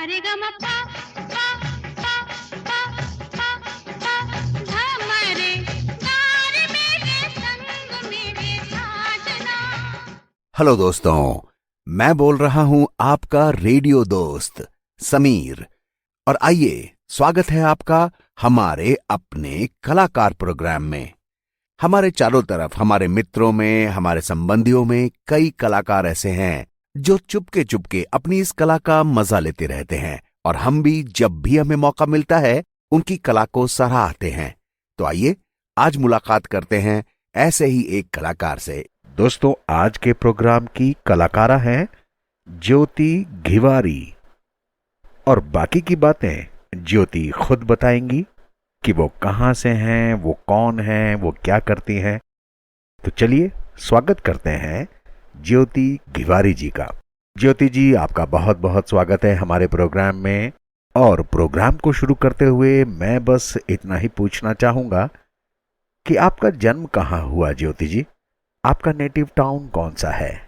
रे ग म पा पा पा पा पा पा ध म रे गा रे मेरे संग मेरे साजना। हेलो दोस्तों, मैं बोल रहा हूं आपका रेडियो दोस्त समीर। और आइए, स्वागत है आपका हमारे अपने कलाकार प्रोग्राम में। हमारे चारों तरफ, हमारे मित्रों में, हमारे संबंधियों में कई कलाकार ऐसे हैं जो चुपके चुपके अपनी इस कला का मजा लेते रहते हैं, और हम भी जब भी हमें मौका मिलता है उनकी कला को सराहते हैं। तो आइए आज मुलाकात करते हैं ऐसे ही एक कलाकार से। दोस्तों, आज के प्रोग्राम की कलाकारा हैं ज्योति घिवारी, और बाकी की बातें ज्योति खुद बताएंगी कि वो कहां से हैं, वो कौन हैं, वो क्या करती हैं। तो चलिए स्वागत करते हैं ज्योति घिवारी जी का। ज्योति जी, आपका बहुत बहुत स्वागत है हमारे प्रोग्राम में। और प्रोग्राम को शुरू करते हुए मैं बस इतना ही पूछना चाहूंगा कि आपका जन्म कहाँ हुआ ज्योति जी? आपका नेटिव टाउन कौन सा है,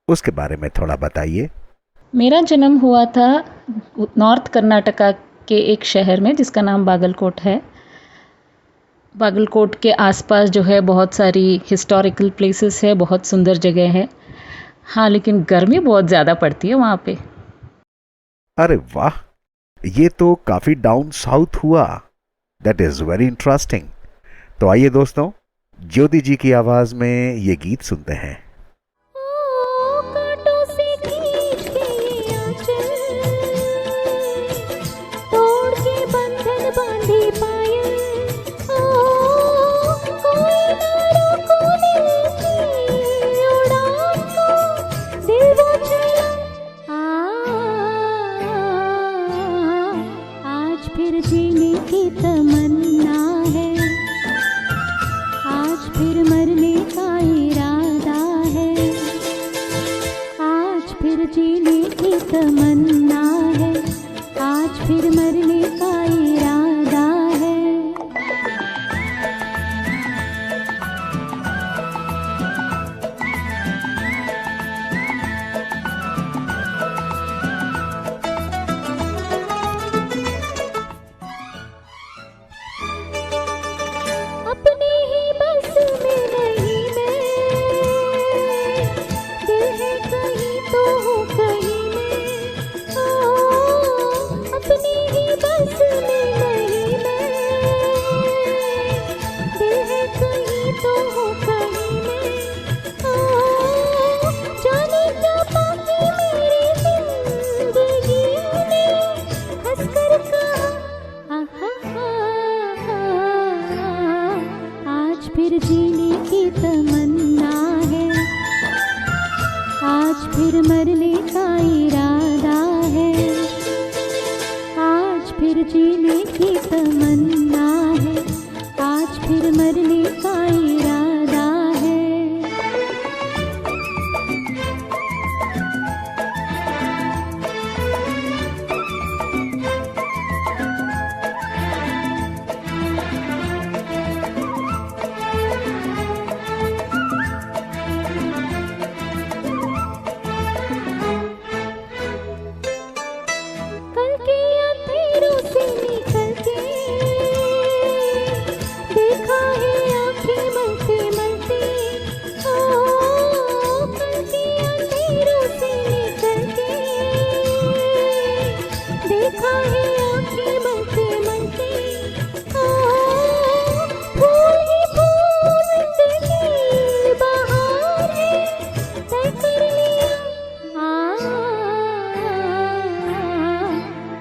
उसके बारे में थोड़ा बताइए। मेरा जन्म हुआ था नॉर्थ कर्नाटका के एक शहर में जिसका नाम बागलकोट है। बागलकोट के आसपास जो है बहुत सारी हिस्टोरिकल प्लेसेस है, बहुत सुंदर जगह है। हाँ, लेकिन गर्मी बहुत ज़्यादा पड़ती है वहाँ पे। अरे वाह, ये तो काफी डाउन साउथ हुआ। That is very interesting. तो आइए दोस्तों, ज्योति जी की आवाज में ये गीत सुनते हैं। कांटों से खींच के ये आंचल, तोड़ के बंधन बांधी पायल, कोई ना रोको दिल की उड़ान को, दिल वो चला। आज फिर जीने की तमन्ना है, आज फिर मरने का इरादा है, आज फिर जीने की तमन्ना है, आज फिर मरने का इरादा है। अपने ही बस में नहीं मैं, दिल है कहीं तो हो कहीं मैं, अपने ही बस में नहीं मैं, दिल है कहीं तो हो कहीं मैं, जाने क्या पाके मेरी जिंदगी ने हंसकर कहा, आज फिर जीने की तमन्ना है, आज फिर मरने का इरादा है, आज फिर जीने की तमन्ना है, आज फिर मरने का इरादा है। कल के अंधेरों से निकल के देखा है आँखें मलते मलते, कल के अंधेरों से निकल के देखा है आँखें मलते मलते, फूल ही फूल जिंदगी बहार है, तय कर लिया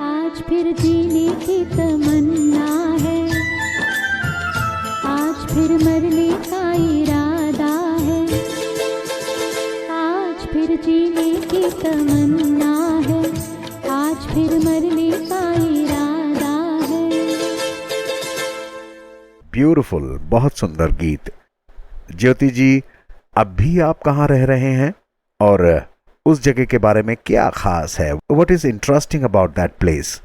आज फिर जीने की तमन्ना है, आज फिर मरने का इरादा है, आज फिर जीने की तमन्ना है, आज फिर मरने का इरादा है। ब्यूटीफुल, बहुत सुंदर गीत। ज्योति जी, अब भी आप कहाँ रह रहे हैं और उस जगह के बारे में क्या खास है? What is interesting about that place?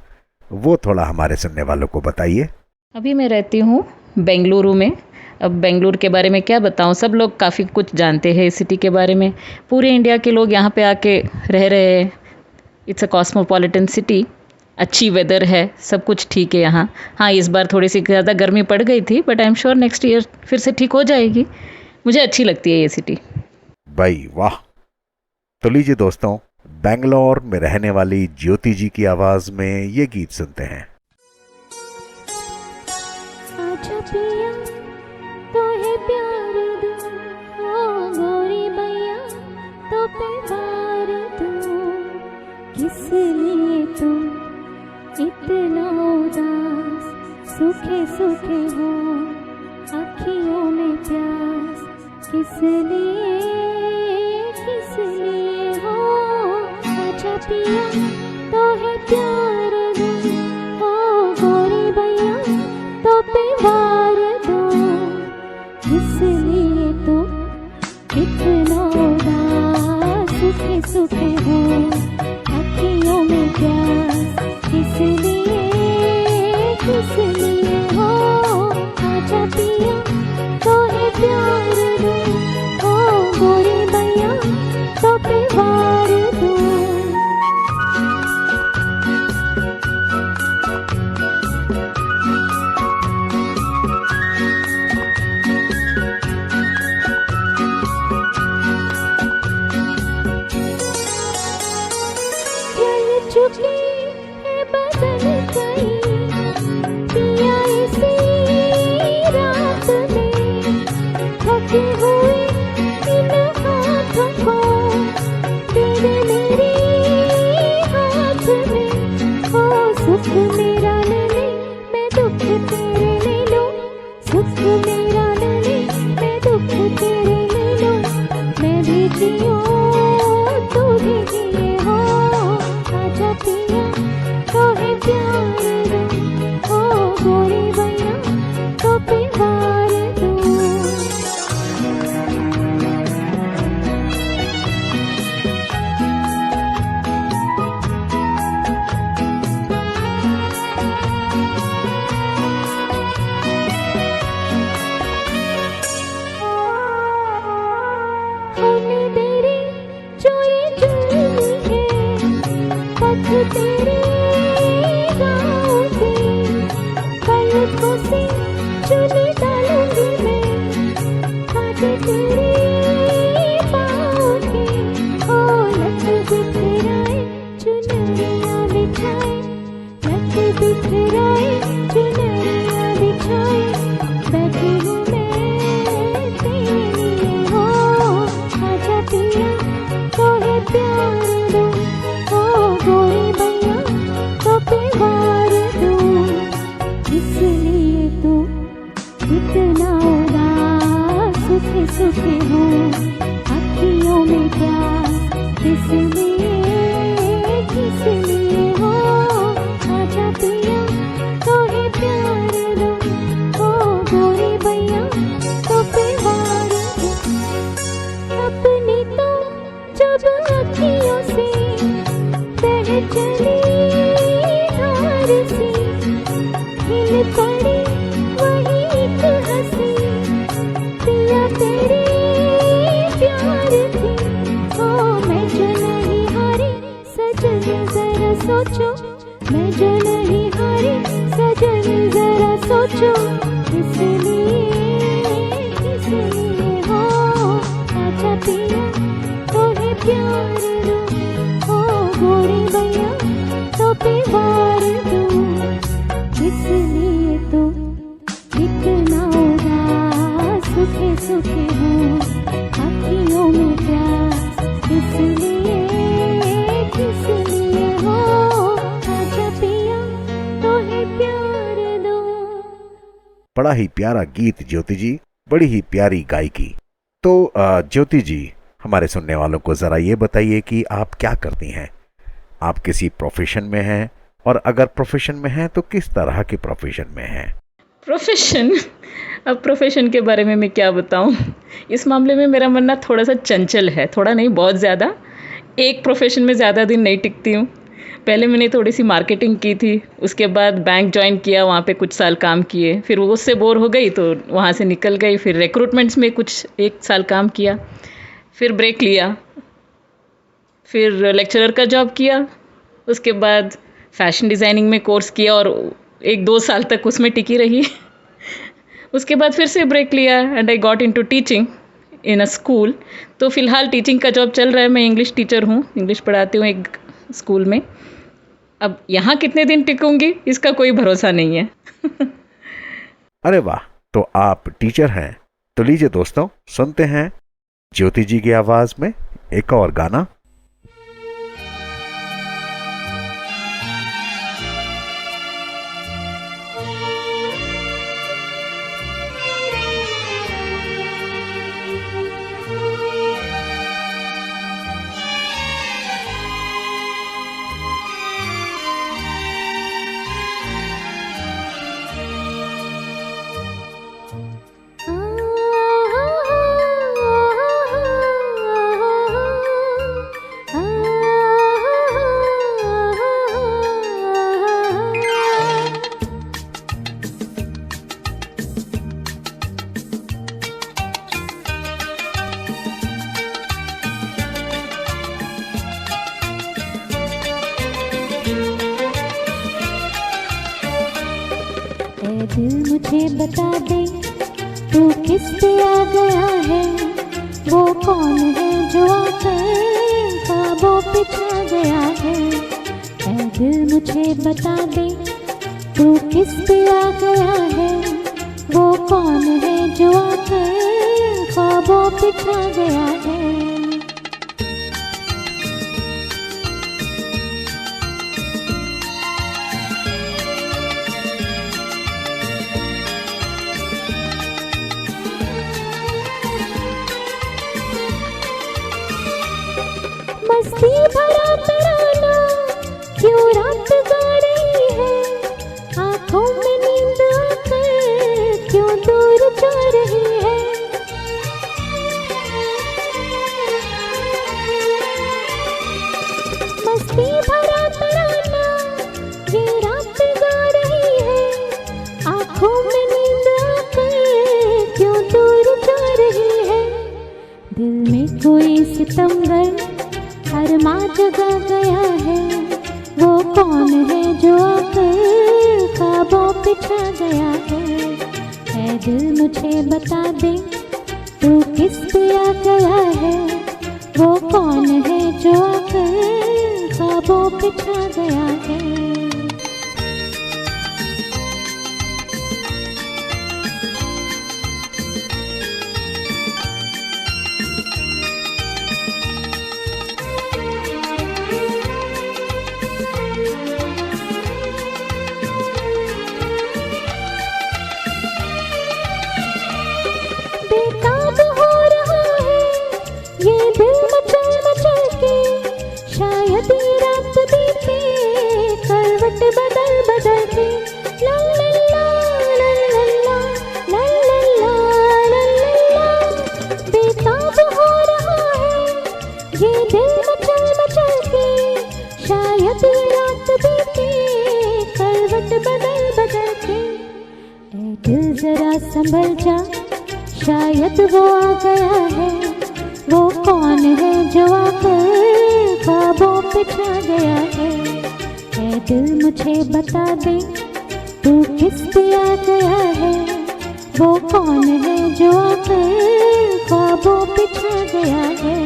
वो थोड़ा हमारे सुनने वालों को बताइए। अभी मैं रहती हूँ बेंगलुरु में। अब बेंगलुरु के बारे में क्या बताऊँ, सब लोग काफ़ी कुछ जानते हैं इस सिटी के बारे में। पूरे इंडिया के लोग यहाँ पे आके रह रहे हैं। इट्स अ कॉस्मोपॉलिटन सिटी, अच्छी वेदर है, सब कुछ ठीक है यहाँ। हाँ, इस बार थोड़ी सी ज़्यादा गर्मी पड़ गई थी, but I am sure next year फिर से ठीक हो जाएगी। मुझे अच्छी लगती है ये सिटी। भाई वाह। तो लीजिए दोस्तों, बेंगलोर में रहने वाली ज्योति जी की आवाज में ये गीत सुनते हैं। आजा पिया तो है प्यार दूं, ओ गोरी बैया तो प्यार दूं। किस लिए तुम इतना उदास, सूखे सूखे हो आँखियों में प्यास। किस लिए हो? आजा पिया तो है प्यार दूं, ओ गोरी बैया तो प्यार दूं। किस लिए तो इतना उदास, सूखे सूखे हो आँखियों में प्यास। किस लिए हो? आजा पिया तो है प्यार दूं, ओ गोरी बैया तो प्यार दूं। चल चुकी है बदल गई पिया इसी रात में। थके हुए इन हाथों को तेरे मेरे हाथ में। हो सुख मेरा ले ले, मैं दुख तेरे ले लूं। सुख मेरा ले ले, मैं दुख तेरे ले लूं। मैं भी जियूं तू भी जिए हो। आजा पिया तो है प्यार दूं, ओ गोरी बैया तो प्यार दूं। होने तेरी जो ये जुल्मी है, पथ तेरे गाँव के। पलकों से चुनी डालूंगी मैं, कांटे तेरे पाँव के। ओ लट बिखराए चुनरिया बिछाए, लट बिखराए चुनरिया बिछाए। बैठी हूँ मैं तेरे लिए हो। आजा पिया तो है प्यार दूं, ओ गोरी बैया तो प्यार दूं। इसलिए तू इतना उदास, सूखे सूखे हो आँखियों में प्यास। किस लिए हो? आजा पिया तो है प्यार दूं, ओ गोरी बैया तो प्यार दूं। अपनी तो जब अखियों से बह चली धार सी, हिल पड़ी वही एक हंसी। पिया तेरे प्यार थी, ओ मैं जो नहीं हारी सजनी जरा सोचो। मैं जो नहीं हारी सजनी जरा सोचो। इसलिए हो? आजा पिया तो है प्यार दूं, ओ गोरी बैया तो प्यार दूं। इसलिए तो इतना उदास, सूखे सूखे हो आँखियों में प्यास। इसलिए हो? आजा पिया तो है प्यार दूं। बड़ा ही प्यारा गीत ज्योति जी, बड़ी ही प्यारी गायकी। तो ज्योति जी, हमारे सुनने वालों को ज़रा ये बताइए कि आप क्या करती हैं? आप किसी प्रोफेशन में हैं, और अगर प्रोफेशन में हैं तो किस तरह के प्रोफेशन में हैं? प्रोफेशन, अब प्रोफेशन के बारे में मैं क्या बताऊं। इस मामले में मेरा मन ना थोड़ा सा चंचल है, थोड़ा नहीं बहुत ज़्यादा। एक प्रोफेशन में ज़्यादा दिन नहीं टिकती हूँ। पहले मैंने थोड़ी सी मार्केटिंग की थी, उसके बाद बैंक ज्वाइन किया, वहाँ पे कुछ साल काम किए, फिर वो उससे बोर हो गई तो वहाँ से निकल गई। फिर रिक्रूटमेंट्स में कुछ 1 साल काम किया, फिर ब्रेक लिया, फिर लेक्चरर का जॉब किया, उसके बाद फैशन डिज़ाइनिंग में कोर्स किया और 1-2 साल तक उसमें टिकी रही। उसके बाद फिर से ब्रेक लिया and I got into teaching in a school. तो फ़िलहाल टीचिंग का जॉब चल रहा है, मैं इंग्लिश टीचर हूँ, इंग्लिश पढ़ाती हूँ एक स्कूल में। अब यहाँ कितने दिन टिकूँगी इसका कोई भरोसा नहीं है। अरे वाह, तो आप टीचर हैं। तो लीजिए दोस्तों, सुनते हैं ज्योति जी की आवाज में एक और गाना। दिल मुझे बता दे तू किस पे आ गया है, वो कौन है जो आकर ख्वाबों पे छा गया है। ऐ दिल मुझे बता दे तू किस पे आ गया है, वो कौन है जो आकर ख्वाबों पे छा गया है। मस्ती भरा तराना क्यों रात गा रही है, आंखों में नींद आकर क्यों दूर जा रही है। मस्ती भरा तराना ये रात गा रही है, आंखों में नींद आकर क्यों दूर जा रही है। दिल में कोई सितमगर अरमा जगा गया है, वो कौन है जो आकर ख्वाबों पे छा गया है। ऐ दिल मुझे बता दे तू किस पे आ गया है, वो कौन है जो आकर ख्वाबों पे छा गया है। बेताब हो रहा है ये दिल मचल मचल के, शायद ये रात बीते करवट बदल बदल के। ला ला ला ला ला ला ला ला ला। बेताब हो रहा है ये दिल मचल मचल के, शायद ये रात बीते करवट बदल बदल के। ऐ दिल जरा संभल जा, शायद वो आ गया है, वो कौन है जो आकर ख्वाबों पे छा गया है। ऐ दिल मुझे बता दे तू किस पे आ गया है, वो कौन है जो आकर ख्वाबों पे छा गया है।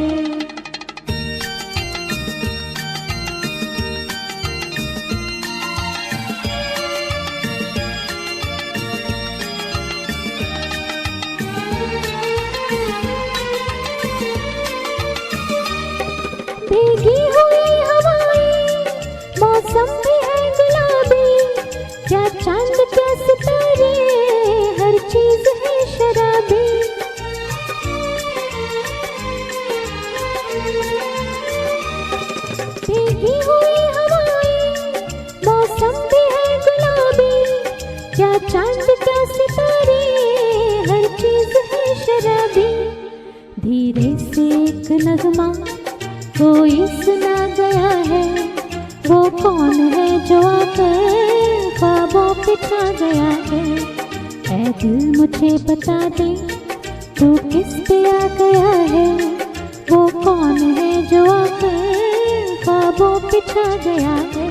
भीगी हुई हवाएं, मौसम भी है गुलाबी, क्या चांद क्या सितारे, हर चीज है शराबी। भीगी हुई हवाएं, मौसम भी है गुलाबी, क्या चांद क्या सितारे, हर चीज है शराबी। धीरे से एक नगमा कोई सुना गया है, वो कौन है जो आकर ख्वाबों पे छा गया है। ऐ दिल मुझे बता दे तू किस पे आ गया है, वो कौन है जो आकर ख्वाबों पे छा गया है।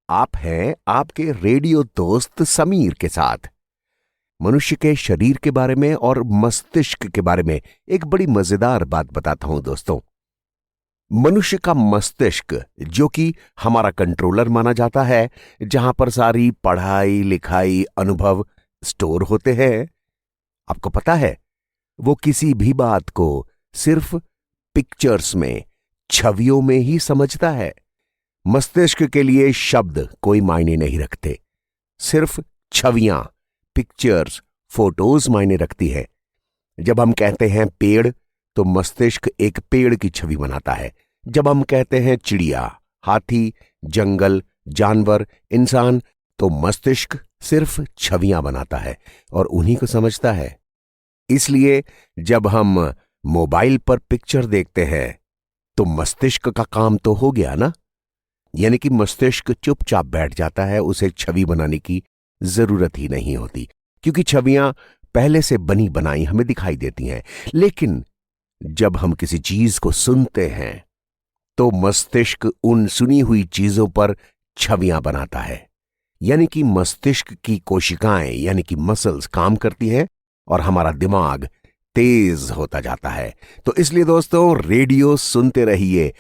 आप हैं आपके रेडियो दोस्त समीर के साथ। मनुष्य के शरीर के बारे में और मस्तिष्क के बारे में एक बड़ी मजेदार बात बताता हूं दोस्तों। मनुष्य का मस्तिष्क, जो कि हमारा कंट्रोलर माना जाता है, जहां पर सारी पढ़ाई लिखाई अनुभव स्टोर होते हैं, आपको पता है वो किसी भी बात को सिर्फ पिक्चर्स में, छवियों में ही समझता है। मस्तिष्क के लिए शब्द कोई मायने नहीं रखते, सिर्फ छवियां, पिक्चर्स, फोटोज मायने रखती है। जब हम कहते हैं पेड़, तो मस्तिष्क एक पेड़ की छवि बनाता है। जब हम कहते हैं चिड़िया, हाथी, जंगल, जानवर, इंसान, तो मस्तिष्क सिर्फ छवियां बनाता है और उन्हीं को समझता है। इसलिए जब हम मोबाइल पर पिक्चर देखते हैं, तो मस्तिष्क का काम तो हो गया ना। यानी कि मस्तिष्क चुपचाप बैठ जाता है, उसे छवि बनाने की जरूरत ही नहीं होती, क्योंकि छवियां पहले से बनी बनाई हमें दिखाई देती हैं। लेकिन जब हम किसी चीज को सुनते हैं, तो मस्तिष्क उन सुनी हुई चीजों पर छवियां बनाता है। यानी कि मस्तिष्क की कोशिकाएं, यानी कि मसल्स काम करती हैं और हमारा दिमाग तेज होता जाता है। तो इसलिए दोस्तों, रेडियो सुनते रहिए,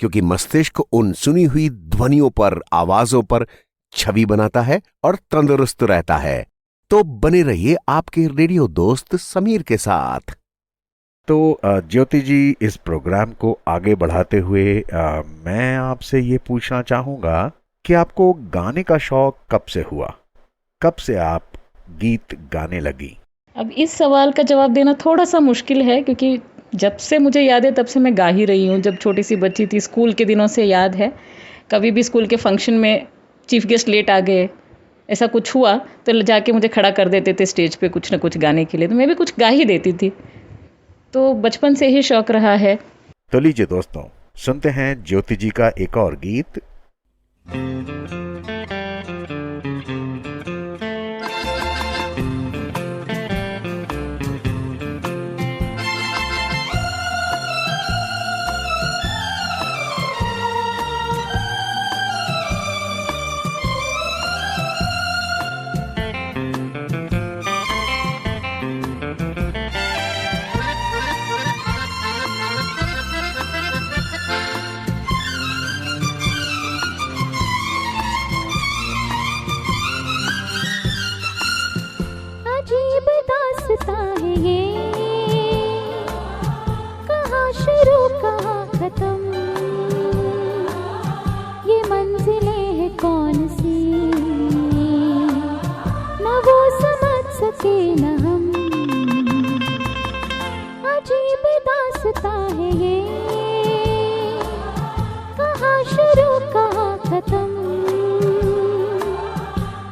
क्योंकि मस्तिष्क उन सुनी हुई ध्वनियों पर, आवाजों पर छवि बनाता है और तंदुरुस्त रहता है। तो बने रहिए आपके रेडियो दोस्त समीर के साथ। तो ज्योति जी, इस प्रोग्राम को आगे बढ़ाते हुए मैं आपसे ये पूछना चाहूँगा कि आपको गाने का शौक कब से हुआ? कब से आप गीत गाने लगी? अब इस सवाल का जवाब देना थोड़ा सा मुश्किल है, क्योंकि जब से मुझे याद है तब से मैं गा ही रही हूँ। जब छोटी सी बच्ची थी, स्कूल के दिनों से याद है, कभी भी स्कूल के फंक्शन में चीफ गेस्ट लेट आ गए, ऐसा कुछ हुआ तो जाके मुझे खड़ा कर देते थे स्टेज पे कुछ ना कुछ गाने के लिए, तो मैं भी कुछ गा ही देती थी। तो बचपन से ही शौक रहा है। तो लीजिए दोस्तों, सुनते हैं ज्योति जी का एक और गीत। अजीब दास्तां है ये, कहाँ शुरू कहाँ खत्म, ये मंजिलें हैं कौन सी, न वो समझ सके न हम। अजीब दास्तां है ये, कहाँ शुरू कहाँ खत्म,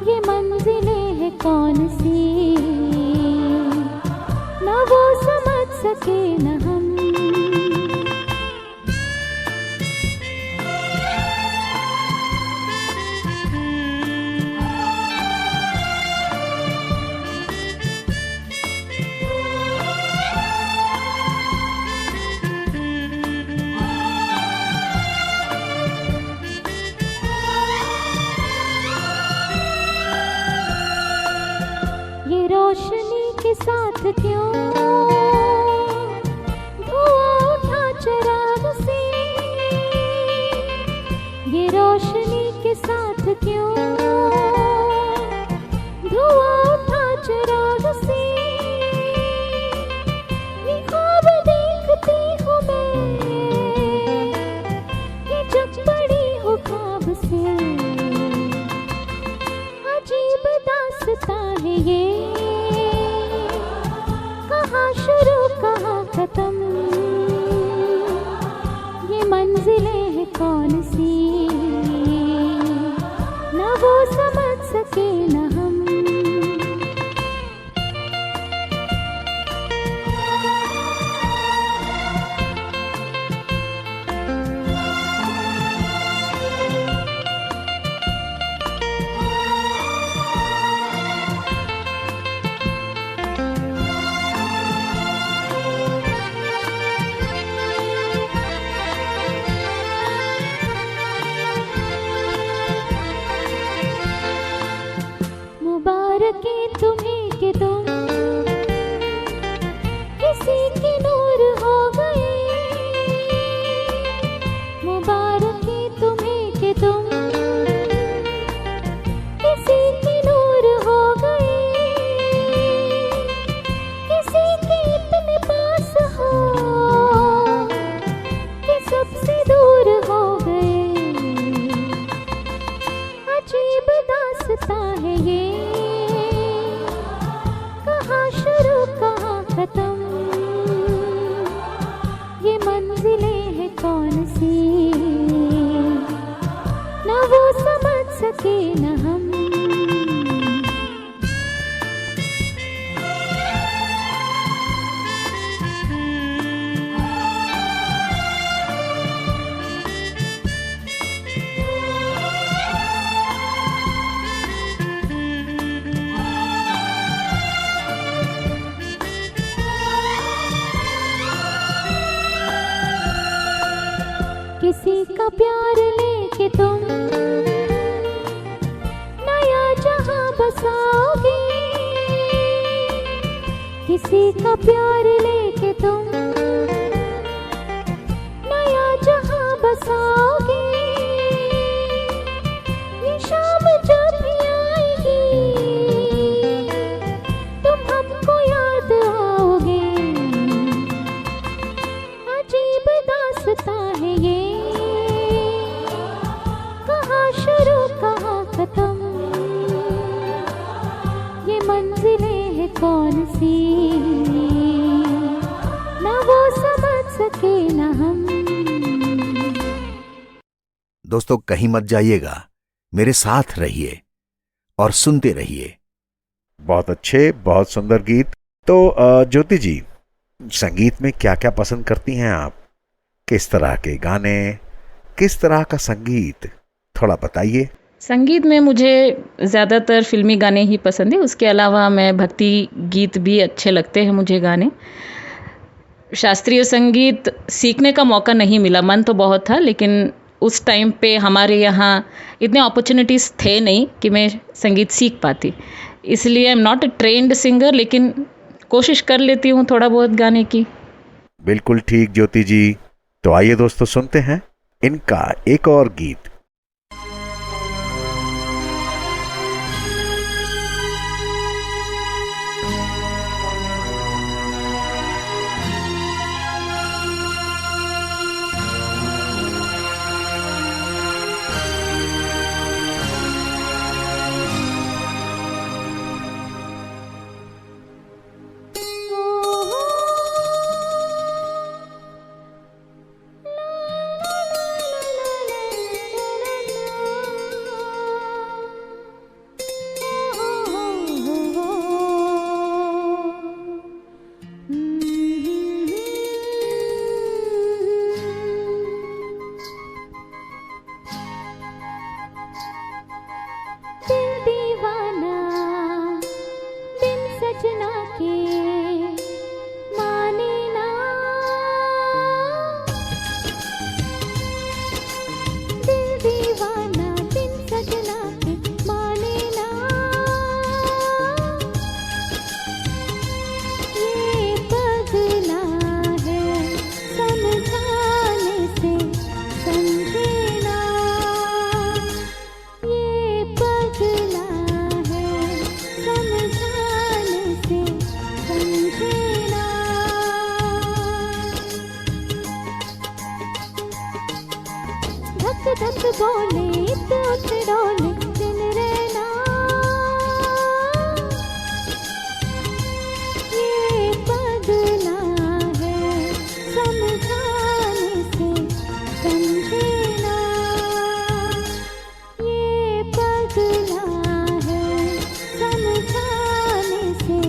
ये मंजिलें हैं कौन सी, न वो समझ सके न हम। ये रोशनी के साथ क्यों धुआं उठा चिराग से, ये रोशनी के साथ क्यों धुआं उठा चिराग से, ये ख्वाब देखती हूँ मैं, ये जग पड़ी हूँ ख्वाब से। अजीब दास्तां है ये, कहाँ शुरू कहाँ खत्म, ये मंजिलें हैं कौन सी, न वो समझ सके न हम। सी, न वो समझ सके न हम। किसी का प्यार लेके तुम नया जहां बसाओगे, किसी का प्यार लेके तुम नया जहां बसाओगे। ये शाम जब भी आएगी तुम हमको याद आओगे। अजीब दास्तां है ये, शुरू कहाँ खत्म, ये मंजिलें हैं कौन सी, न वो समझ सके न हम। दोस्तों कहीं मत जाइएगा, मेरे साथ रहिए और सुनते रहिए। बहुत अच्छे, बहुत सुंदर गीत। तो ज्योति जी, संगीत में क्या क्या पसंद करती हैं आप? किस तरह के गाने, किस तरह का संगीत, थोड़ा बताइए। संगीत में मुझे ज़्यादातर फिल्मी गाने ही पसंद है। उसके अलावा मैं भक्ति गीत भी अच्छे लगते हैं मुझे गाने। शास्त्रीय संगीत सीखने का मौका नहीं मिला, मन तो बहुत था, लेकिन उस टाइम पे हमारे यहाँ इतने अपॉर्चुनिटीज़ थे नहीं कि मैं संगीत सीख पाती। इसलिए I am not a trend singer, लेकिन कोशिश कर लेती हूँ थोड़ा बहुत गाने की। बिल्कुल ठीक ज्योति जी। तो आइए दोस्तों सुनते हैं इनका एक और गीत। धक बोले तो डोले दिन रहना, ये पगला है समझाने से समझे ना, ये पगला है समझाने से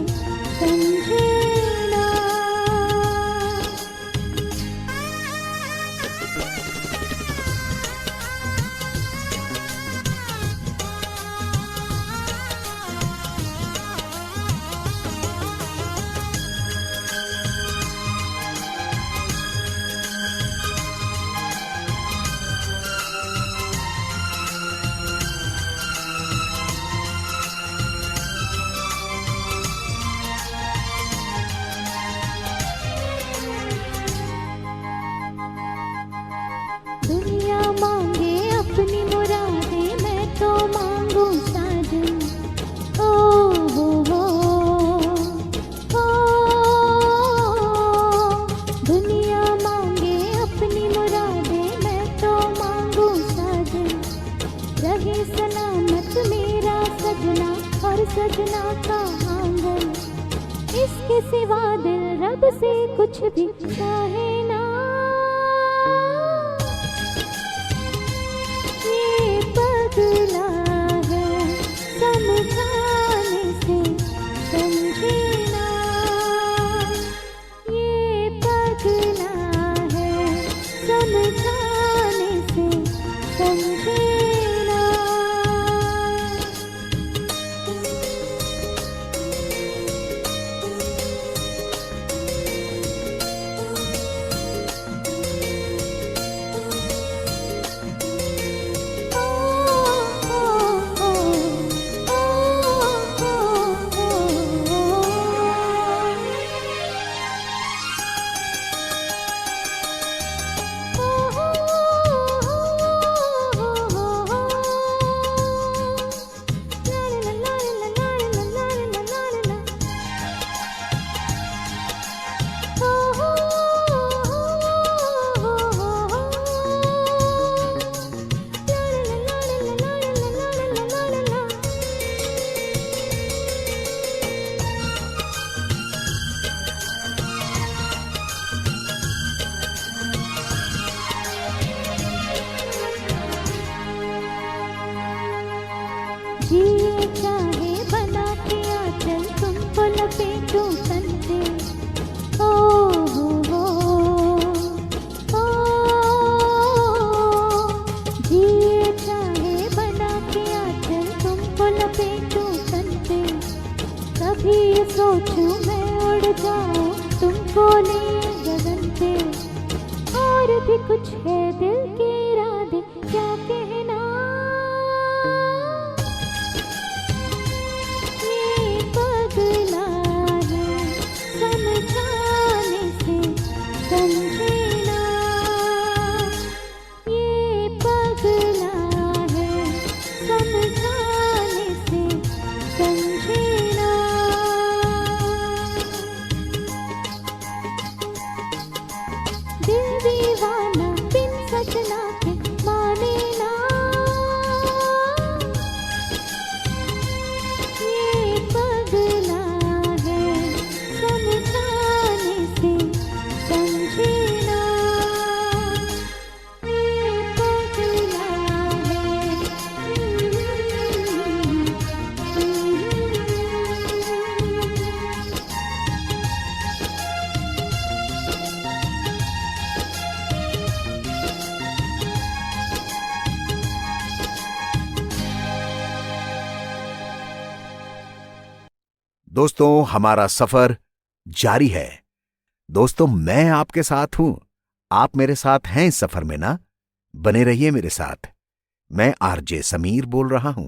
समझे ना। दुनिया मांगे अपनी मुरादें, मैं तो मांगू साजन। ओ हो ओ, दुनिया मांगे अपनी मुरादें, मैं तो मांगू साजन। रहे सलामत मेरा सजना और सजना का आंगन, इसके सिवा दिल रब से कुछ भी चाहे ना। जिए चाहे बना के आंचल तुमको लपेटूं तन पे। ओ हो ओ, जिए चाहे बना के आंचल तुमको लपेटूं तन पे। कभी ये सोचूं मैं उड़ जाऊं तुमको लिए गगन पे। और भी कुछ है दिल के इरादे क्या कहना। ये पगला है समझाने से समझे ना। ये पगला है समझाने से समझे ना। दिल दीवाना बिन सजना के माने ना। ये पगला है समझाने से समझे ना। ये पगला है। दोस्तों, हमारा सफर जारी है। दोस्तों, मैं आपके साथ हूं, आप मेरे साथ हैं इस सफर में ना। बने रहिए मेरे साथ। मैं आरजे समीर बोल रहा हूं।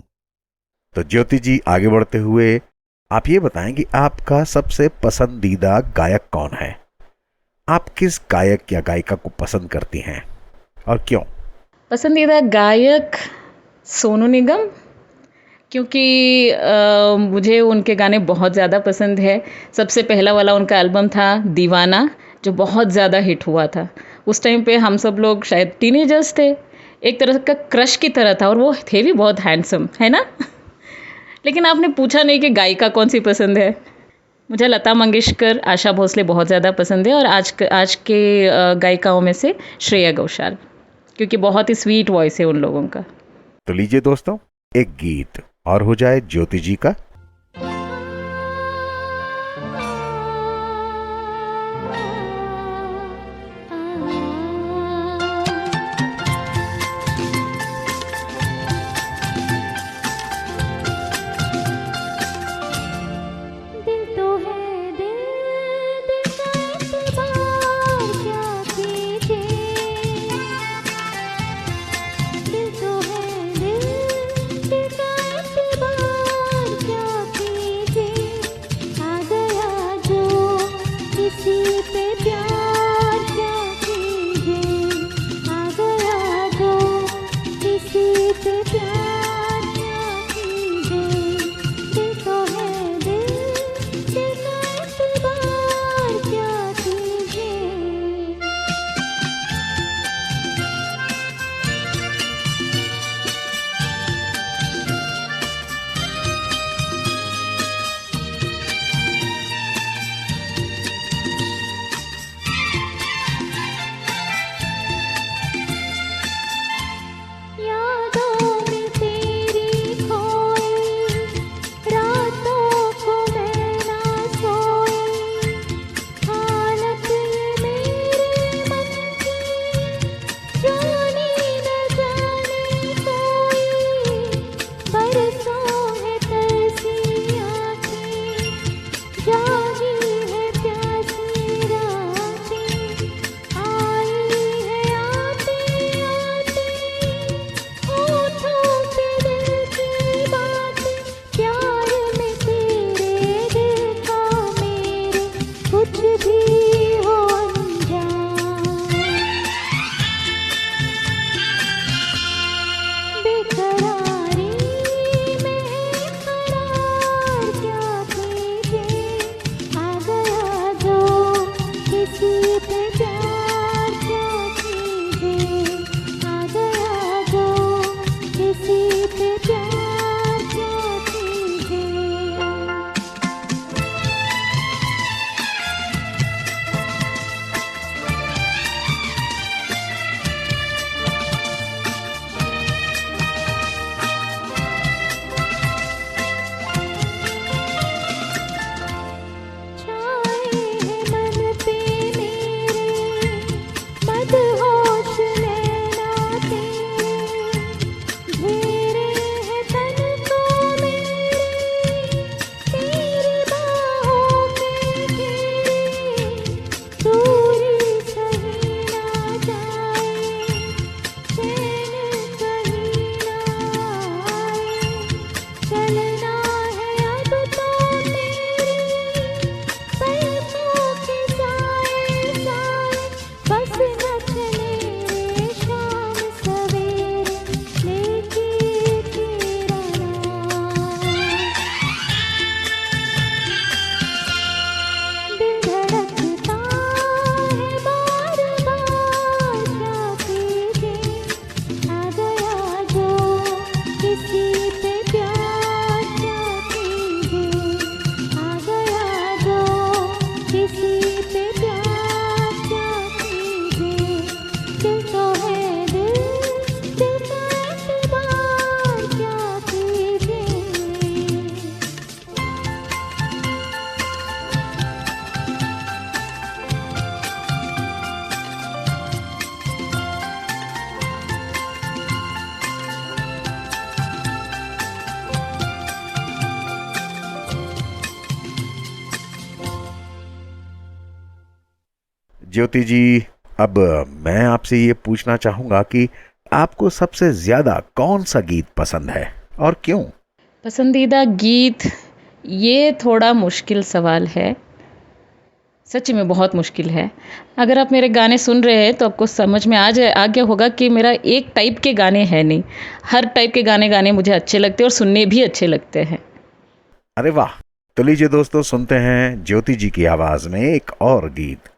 तो ज्योति जी, आगे बढ़ते हुए आप ये बताएं कि आपका सबसे पसंदीदा गायक कौन है? आप किस गायक या गायिका को पसंद करती हैं और क्यों? पसंदीदा गायक सोनू निगम, क्योंकि मुझे उनके गाने बहुत ज़्यादा पसंद है। सबसे पहला वाला उनका एल्बम था दीवाना, जो बहुत ज़्यादा हिट हुआ था। उस टाइम पे हम सब लोग शायद टीनेजर्स थे, एक तरह का क्रश की तरह था, और वो थे भी बहुत हैंडसम, है ना। लेकिन आपने पूछा नहीं कि गायिका कौन सी पसंद है। मुझे लता मंगेशकर, आशा भोसले बहुत ज़्यादा पसंद है, और आज के गायिकाओं में से श्रेया घोषाल, क्योंकि बहुत ही स्वीट वॉइस है उन लोगों का। तो लीजिए दोस्तों, एक गीत और हो जाए ज्योति जी का। दिल तो है दिल, दिल का एतबार क्या कीजिए। दिल तो है दिल, दिल का एतबार क्या ज्योति जी, अब मैं आपसे ये पूछना चाहूंगा कि आपको सबसे ज्यादा कौन सा गीत पसंद है और क्यों? पसंदीदा गीत, ये थोड़ा मुश्किल सवाल है। सच में बहुत मुश्किल है। अगर आप मेरे गाने सुन रहे हैं तो आपको समझ में आ गया होगा कि मेरा एक टाइप के गाने हैं नहीं। हर टाइप के गाने गाने मुझे अच्छे लगते हैं और सुनने भी अच्छे लगते हैं। अरे वाह! तो लीजिए दोस्तों, सुनते हैं ज्योति जी की आवाज में एक और गीत।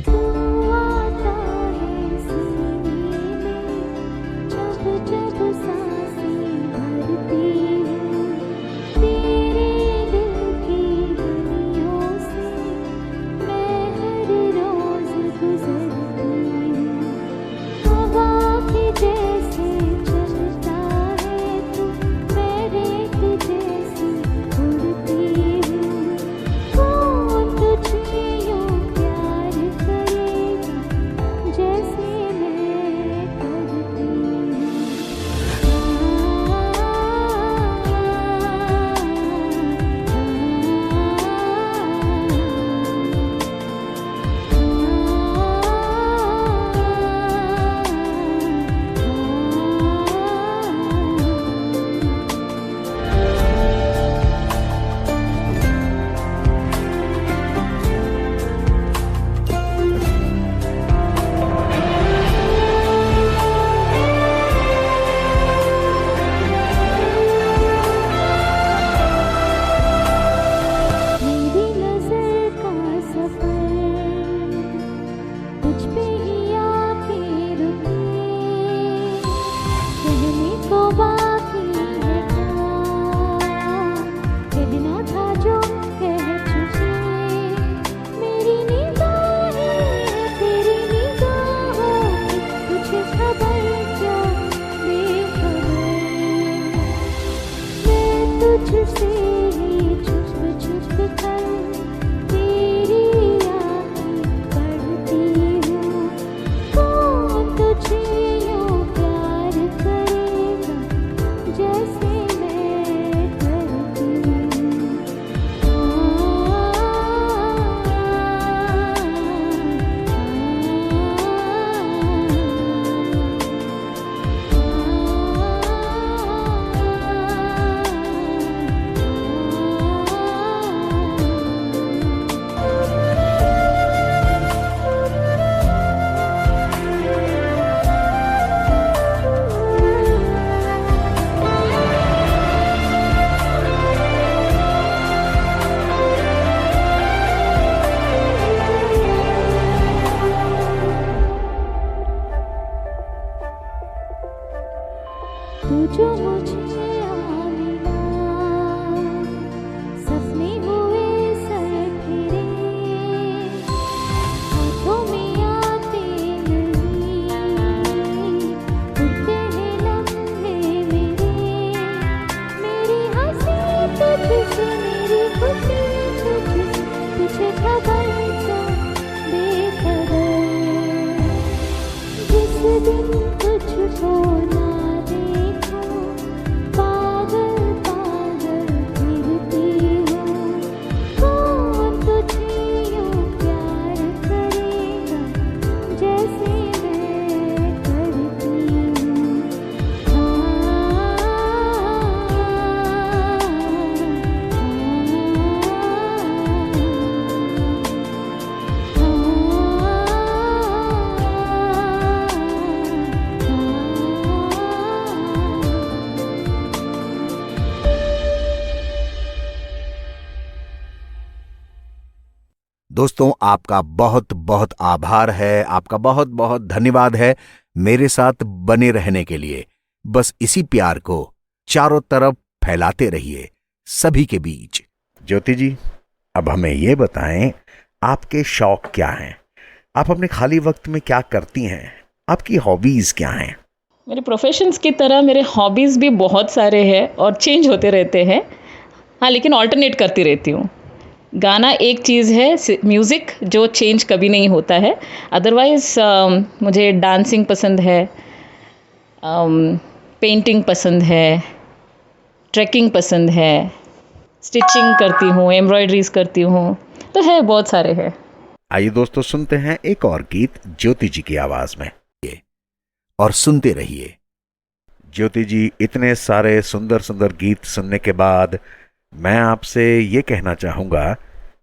तू आता है सीने में जब जब सांसें भरती हूँ, तेरे दिल की गलियों से मैं हर रोज गुजरती हूँ। हवा के जैसे चलता है तू, मैं रेत जैसी उड़ती हूँ। कौन तुझे यूं प्यार करेगा जैसे मैं करती मेरी नजर का सफर तुझ पे ही आके रुके, कहने को बाकी है क्या, कहना था जो कह चुके। मेरी निगाहें तेरी निगाहों की, तुझे खबर क्या बेखबर। मैं तुझसे ही छुप छुप कर तेरी आँखें पढ़ती हूँ। कौन तुझे यूं प्यार करेगा जैसे मैं करती तू जो मुझे आमिना, सपने हुए सर फिरे, हाथों में आते नहीं, उड़ते हैं लम्हे मेरे। मेरी हंसी तुझसे, मेरी खुशी तुझसे, तुझे खबर क्या बेखबर। जिस दिन तुझको ना देखूं, पागल पागल फिरती हूँ। कौन तुझे यूं प्यार करेगा जैसे मैं करती दोस्तों, आपका बहुत बहुत आभार है, आपका बहुत बहुत धन्यवाद है मेरे साथ बने रहने के लिए। बस इसी प्यार को चारों तरफ फैलाते रहिए सभी के बीच। ज्योति जी, अब हमें ये बताएं, आपके शौक क्या हैं? आप अपने खाली वक्त में क्या करती हैं? आपकी हॉबीज क्या हैं? मेरे प्रोफेशंस की तरह मेरे हॉबीज़ भी बहुत सारे हैं और चेंज होते रहते हैं। हाँ, लेकिन ऑल्टरनेट करती रहती हूँ। गाना एक चीज़ है, म्यूज़िक जो चेंज कभी नहीं होता है। अदरवाइज़ मुझे डांसिंग पसंद है, पेंटिंग पसंद है, ट्रैकिंग पसंद है, स्टिचिंग करती हूँ, एम्ब्रॉयडरीज करती हूँ, तो है बहुत सारे हैं। आइए दोस्तों सुनते हैं एक और गीत ज्योति जी की आवाज में। और सुनते रहिए। ज्योति जी, इतने सारे सुंदर सुंदर गीत सुनने के बाद मैं आपसे ये कहना चाहूंगा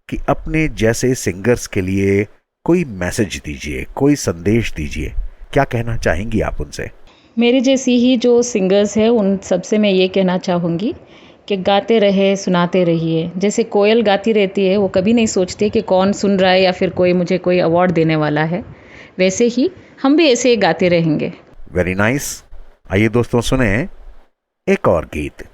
कि अपने जैसे सिंगर्स के लिए कोई मैसेज दीजिए, कोई संदेश दीजिए। क्या कहना चाहेंगी आप उनसे? मेरे जैसी ही जो सिंगर्स हैं उन सबसे मैं ये कहना चाहूँगी कि गाते रहे, सुनाते रहिए। जैसे कोयल गाती रहती है, वो कभी नहीं सोचती कि कौन सुन रहा है या फिर कोई मुझे कोई अवार्ड देने वाला है, वैसे ही हम भी ऐसे ही गाते रहेंगे। Very nice. आइए दोस्तों सुने एक और गीत।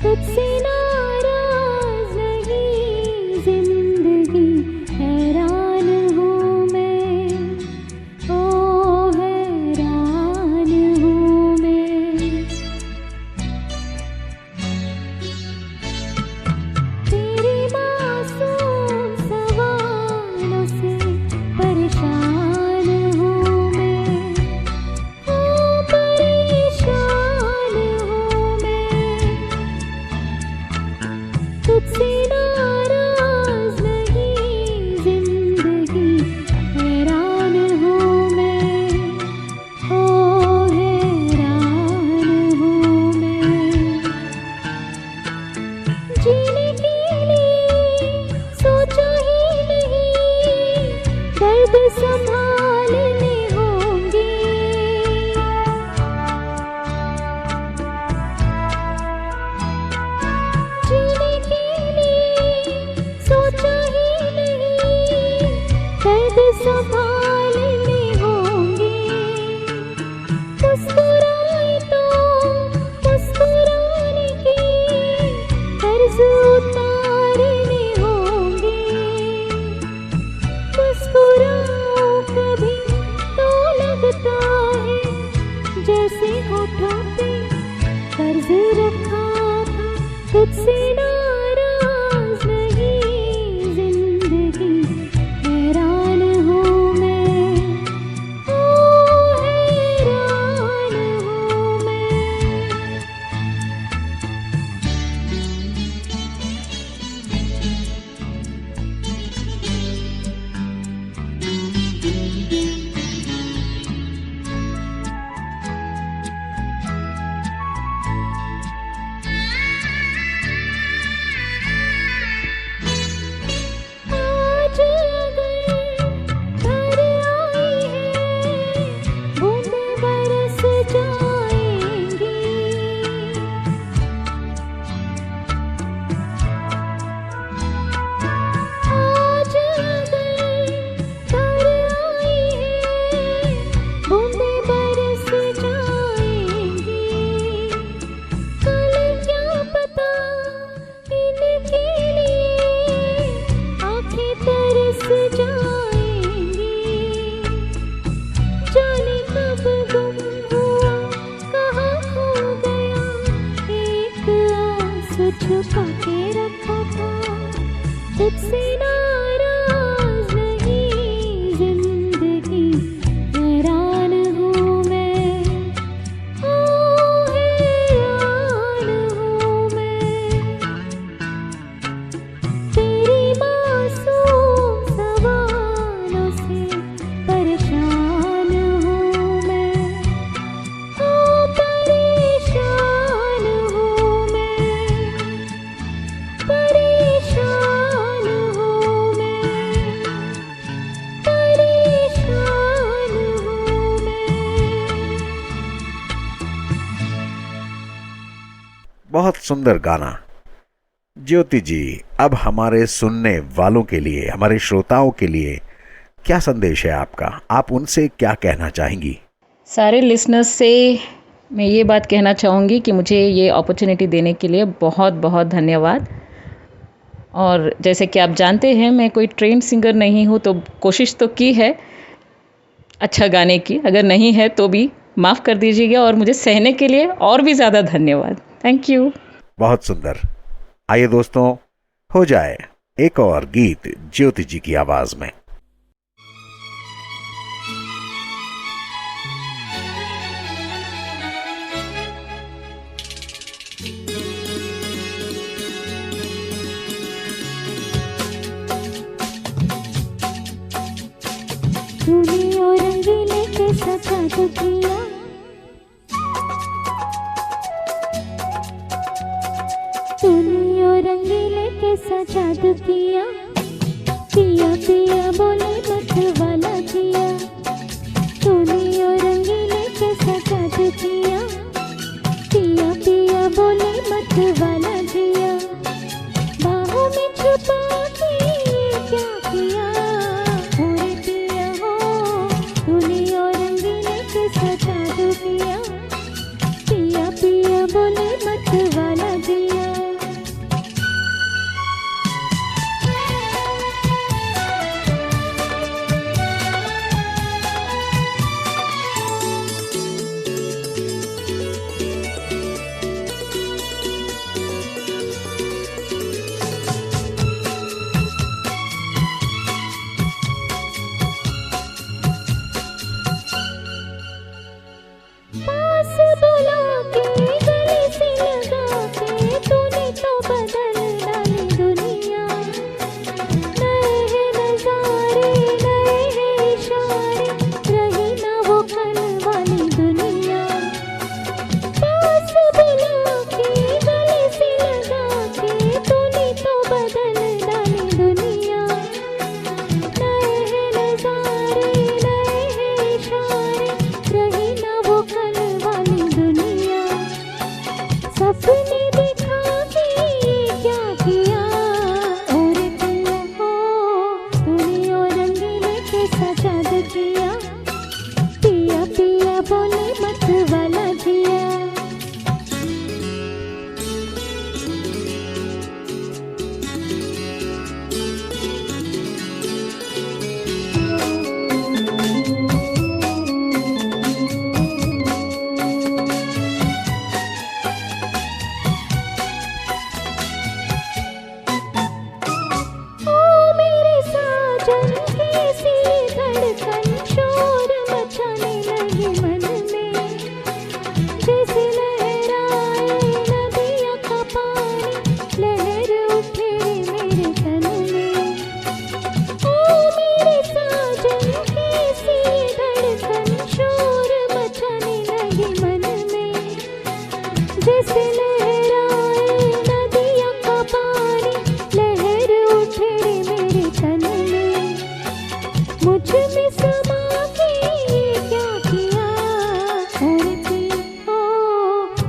तुझसे नाराज नहीं जिंदगी, हैरान हूँ मैं, ओ हैरान हूँ मैं। तेरे मासूम सवालों से परेशान हूँ मैं, ओ परेशान हूँ मैं। तुझसे नाराज नहीं जिंदगी, हैरान हूँ मैं, ओ हैरान हूँ मैं। जीने के लिए सोचा ही नहीं, दर्द संभालने होंगे। जीने के लिए सोचा ही नहीं, दर्द संभालने होंगे। मुस्कुराए तो मुस्कुराने के कर्ज उतारने होंगे। मुस्कुराओ कभी तो लगता है जैसे होठों पे कर्ज रखा था। तुझसे नाराज नहीं जिंदगी, हैरान हूँ मैं, ओ हैरान हूँ मैं। आज अगर घर आई है, बूंदें बरस जाएंगी। आज अगर घर आई है, बूंदें बरस जाएंगी। कल क्या पता इनके लिए आंखें तरस जाएंगी। जाने कब गुम हुआ, कहाँ खो गया, एक आंसू छुपा के रखा था। तुझसे नाराज नहीं जिंदगी, हैरान हूँ मैं, ओ हैरान हूँ मैं। तेरी मासूम सवालों से परेशान हूँ मैं, ओ परेशान हूँ मैं, परेशान हूँ मैं, परेशान हूँ मैं। बहुत सुंदर गाना। ज्योति जी, अब हमारे सुनने वालों के लिए, हमारे श्रोताओं के लिए क्या संदेश है आपका? आप उनसे क्या कहना चाहेंगी? सारे लिसनर्स से मैं ये बात कहना चाहूँगी कि मुझे ये अपॉर्चुनिटी देने के लिए बहुत बहुत धन्यवाद। और जैसे कि आप जानते हैं, मैं कोई ट्रेंड सिंगर नहीं हूँ, तो कोशिश तो की है, अच्छा गाने की। अगर नहीं है तो भी माफ़ कर दीजिएगा और मुझे सहने के लिए और भी ज़्यादा धन्यवाद। Thank you. बहुत सुंदर। आइए दोस्तों, हो जाए एक और गीत ज्योति जी की आवाज में। तूने और रंगीले कैसा जादू किया, तूने और रंगीले कैसा जादू किया, पिया पिया बोले मत वाला जिया, तूने और रंगीले कैसा जादू किया, पिया पिया बोले मत वाला जिया, बाहों में छुपा के क्या किया, ओरे पिया हो तूने और रंगीले कैसा जादू किया, पिया पिया बोले मत वाला जिया। पास बुला के गले से लगा के तूने तो बदल डाली दुनिया, नए हैं नजारे नए हैं इशारे, रही ना वो कल वाली दुनिया, पास बुला के गले से लगा के तूने तो बदल डाली दुनिया, नए हैं नजारे नए हैं इशारे, रही ना वो कल वाली दुनिया, सपने दिखा के क्या किया, और पिया हो तूने और रंगीले कैसा जादू किया, पिया पिया बोले मत वाला जिया। ओ मेरे साजन कैसी धड़कन शोर मचाने लगी मन में, जैसे लहराए नदियों का पानी, लहर उठे मेरे तन में, ओ मेरे साजन कैसी धड़कन शोर मचाने लगी मन में, जैसे लहराए नदियों का पानी, लहर उठे मेरे तन में, मुझ में समा के क्या किया, और पिया हो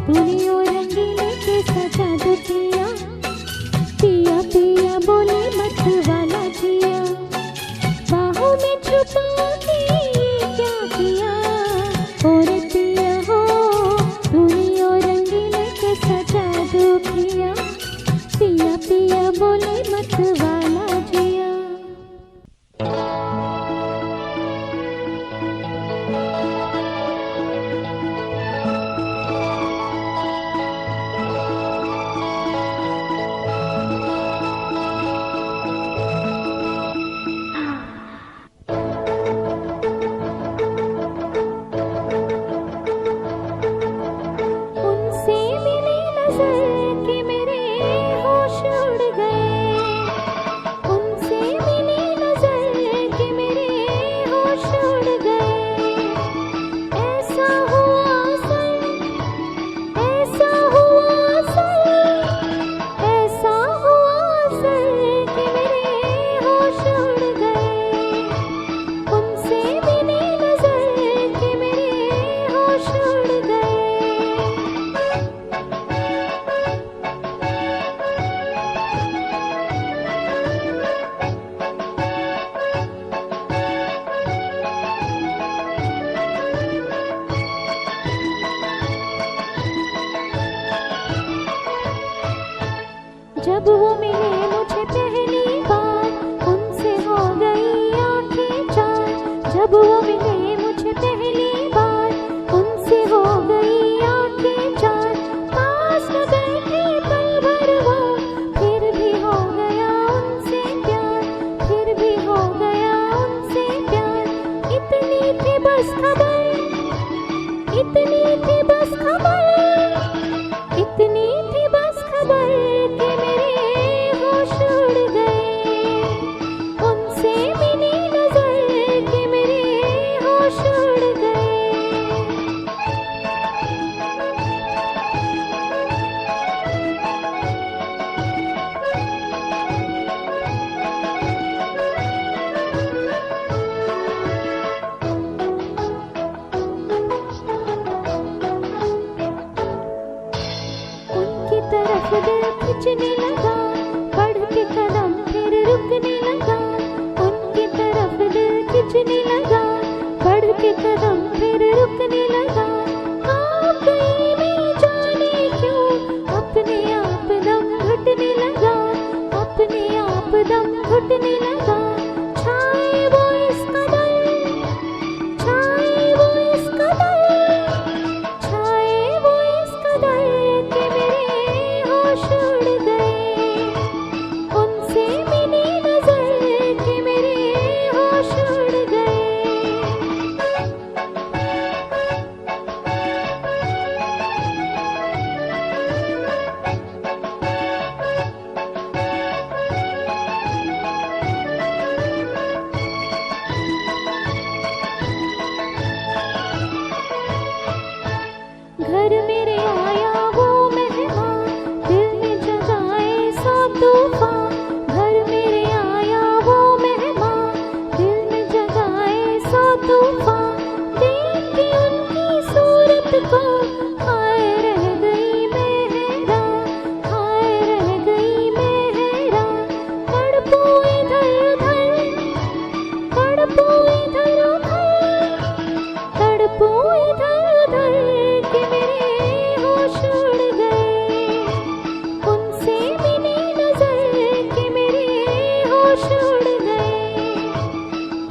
तूने और रंगीले कैसा जादू किया, पिया पिया बोले मत वाला जिया, बाहों में छुपा के क्या किया, और पिया हो तूने और रंगीले कैसा जादू किया, पिया पिया बोले मत वाला जिया। उनसे मिली नजर के मेरे होश उड़ गए, उनसे मिली नजर के मेरे होश उड़ गए, ऐसा हुआ सर, ऐसा हुआ सर, ऐसा हुआ सर कि मेरे होश उड़ गए, उनसे मिली नजर के मेरे होश उड़ गए। जब वो मिले मुझे पहली बार, उनसे हो गई आंखें चार, जब वो मिले खिंचने लगा, बढ़ के कदम फिर रुकने लगा, उनकी तरफ दिल खिंचने लगा, बढ़ के कदम फिर रुकने लगा। आप गई मैं जाने क्यों, अपने आप दम घुटने लगा, अपने आप दम घुटने लगा। छाए वो इस कदर, छाए वो इस कदर, छाए वो इस कदर कि मेरे होश उड़ गए, उनसे मिली नजर कि मेरे होश उड़ गए। घर मेरे आया वो मेहमान, दिल में जगाए सौ तूफान। घर मेरे आया वो मेहमान, दिल में जगाए सौ तूफान। देख के उनकी सूरत को हाय रह गई मैं हैरान, हाय रह गई मैं हैरान। तड़पू इधर उधर, तड़पू इधर उधर, तड़पू इधर उधर कि मेरे होश उड़ गए, उनसे मिली नजर कि मेरे होश उड़ गए।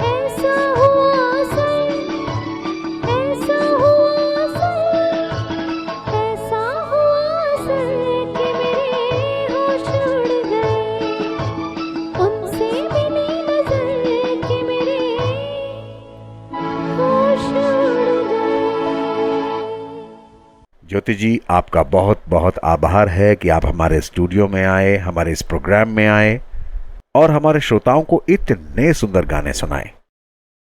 ऐसा हुआ असर, ऐसा हुआ असर, ऐसा हुआ असर कि मेरे होश उड़ गए, उनसे मिली नजर कि मेरे होश उड़ गए। ज्योति जी, आपका बहुत बहुत आभार है कि आप हमारे स्टूडियो में आए, हमारे इस प्रोग्राम में आए और हमारे श्रोताओं को इतने सुंदर गाने सुनाए।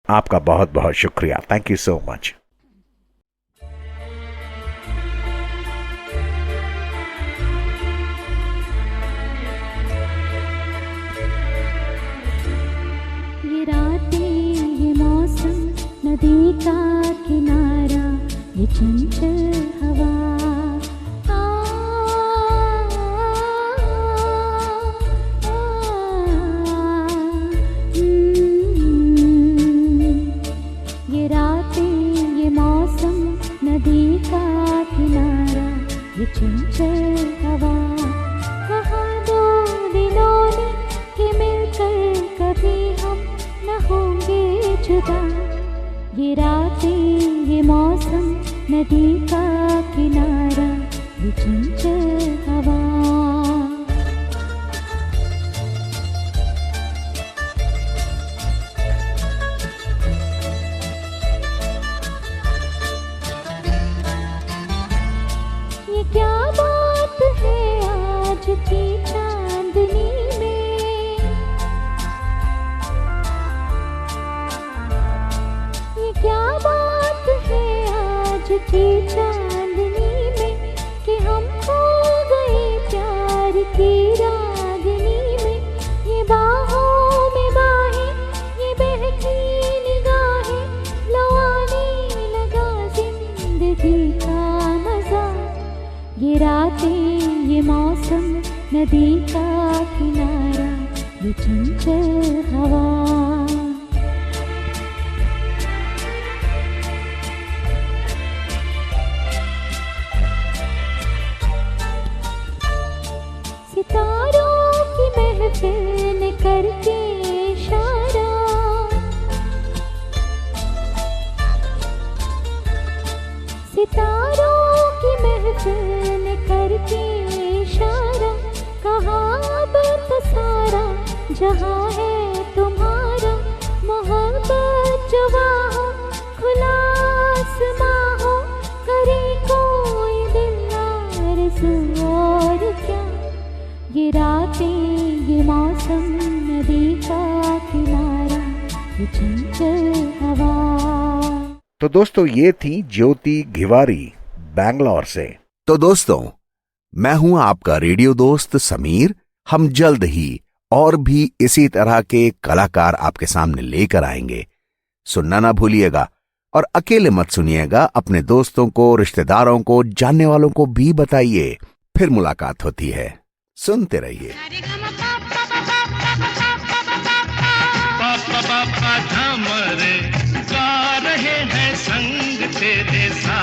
आपका बहुत बहुत शुक्रिया। Thank you so much. ये रातें, ये मौसम, नदी का किनारा, ये चंचल हवा, आ, ये रातें, ये मौसम, नदी का किनारा, ये चंचल हवा। कहाँ दो दिलों ने कि मिलकर कभी हम न होंगे जुदा। ये रातें, ये मौसम, नदी का किनारा, ये चंचल हवा। ये क्या बात है आज की चांदनी में, ये क्या बात है आज की चांदनी में, कि हम खो गए प्यार की रागनी में। ये बाहों में बाहें, ये बहकी निगाहें, लो आने लगा जिंदगी का मजा। ये रातें, ये मौसम, नदी का किनारा, ये चंचल हवा। सितारों की महफिल ने करके इशारा, सितारों की महफिल ने करके इशारा। कहाँ अब तो सारा जहाँ है तुम्हारा, मोहब्बत जवा हो, खुला आसमां हो, करे कोई दिल आरज़ू और क्या। ये रातें, ये मौसम, नदी का किनारा, ये चंचल हवा। तो दोस्तों, ये थी ज्योति घिवारी बैंगलोर से। तो दोस्तों, मैं हूं आपका रेडियो दोस्त समीर। हम जल्द ही और भी इसी तरह के कलाकार आपके सामने लेकर आएंगे। सुनना ना भूलिएगा और अकेले मत सुनिएगा, अपने दोस्तों को, रिश्तेदारों को, जानने वालों को भी बताइए। फिर मुलाकात होती है। सुनते रहिए। पापा पापा झमरे गा रहे हैं संग तेरे साथ।